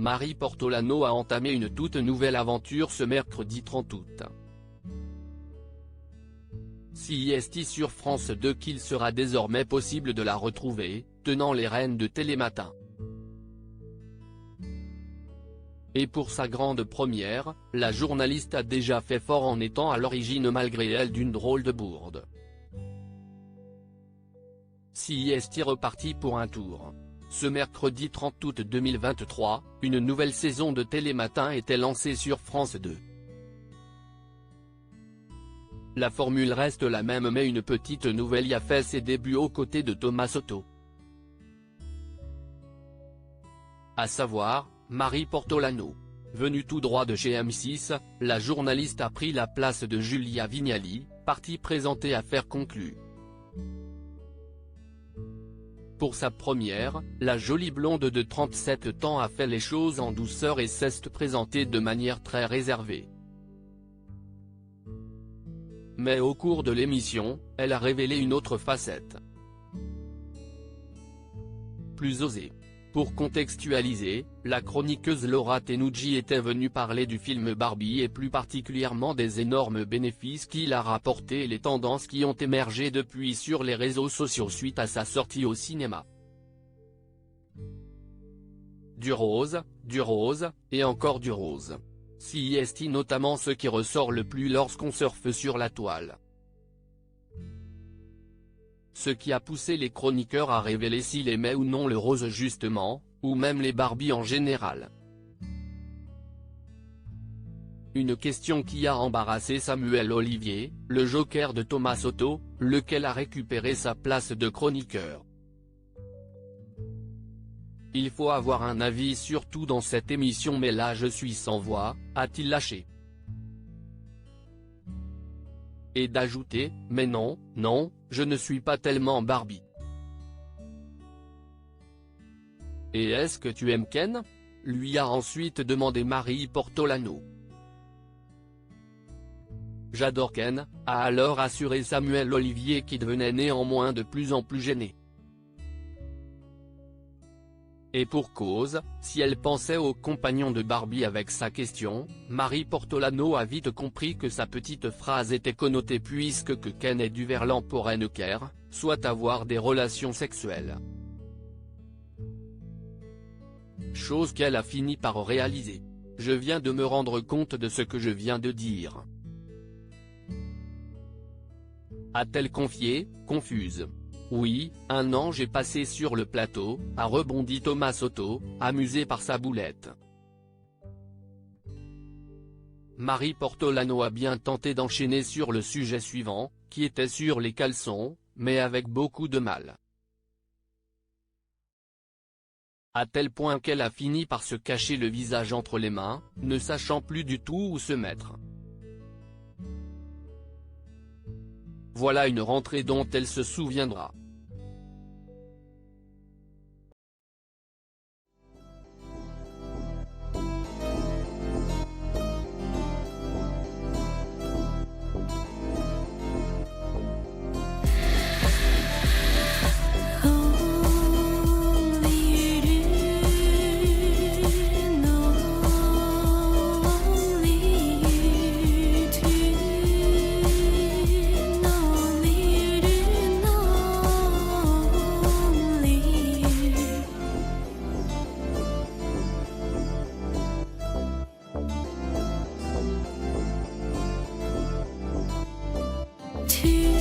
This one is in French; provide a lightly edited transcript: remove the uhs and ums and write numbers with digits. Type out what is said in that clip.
Marie Portolano a entamé une toute nouvelle aventure ce mercredi 30 août. CIST sur France 2 qu'il sera désormais possible de la retrouver, tenant les rênes de Télématin. Et pour sa grande première, la journaliste a déjà fait fort en étant à l'origine malgré elle d'une drôle de bourde. CIST reparti pour un tour. Ce mercredi 30 août 2023, une nouvelle saison de Télématin était lancée sur France 2. La formule reste la même mais une petite nouvelle y a fait ses débuts aux côtés de Thomas Soto. À savoir, Marie Portolano. Venue tout droit de chez M6, la journaliste a pris la place de Julia Vignali, partie présentée Affaires conclues. Pour sa première, la jolie blonde de 37 ans a fait les choses en douceur et s'est présentée de manière très réservée. Mais au cours de l'émission, elle a révélé une autre facette. Plus osée. Pour contextualiser, la chroniqueuse Laura Tenucci était venue parler du film Barbie et plus particulièrement des énormes bénéfices qu'il a rapportés et les tendances qui ont émergé depuis sur les réseaux sociaux suite à sa sortie au cinéma. Du rose, et encore du rose. CIST notamment ce qui ressort le plus lorsqu'on surfe sur la toile. Ce qui a poussé les chroniqueurs à révéler s'ils aimaient ou non le rose justement, ou même les Barbies en général. Une question qui a embarrassé Samuel Olivier, le joker de Thomas Soto, lequel a récupéré sa place de chroniqueur. Il faut avoir un avis surtout dans cette émission mais là je suis sans voix, a-t-il lâché. Et d'ajouter, mais non, je ne suis pas tellement Barbie. Et est-ce que tu aimes Ken ? Lui a ensuite demandé Marie Portolano. J'adore Ken, a alors assuré Samuel Olivier qui devenait néanmoins de plus en plus gêné. Et pour cause, si elle pensait au compagnon de Barbie avec sa question, Marie Portolano a vite compris que sa petite phrase était connotée puisque que Ken est du verlan pour Hennecker, soit avoir des relations sexuelles. Chose qu'elle a fini par réaliser. Je viens de me rendre compte de ce que je viens de dire. A-t-elle confié, confuse. Oui, un an j'ai passé sur le plateau, a rebondi Thomas Soto, amusé par sa boulette. Marie Portolano a bien tenté d'enchaîner sur le sujet suivant, qui était sur les caleçons, mais avec beaucoup de mal. À tel point qu'elle a fini par se cacher le visage entre les mains, ne sachant plus du tout où se mettre. Voilà une rentrée dont elle se souviendra. To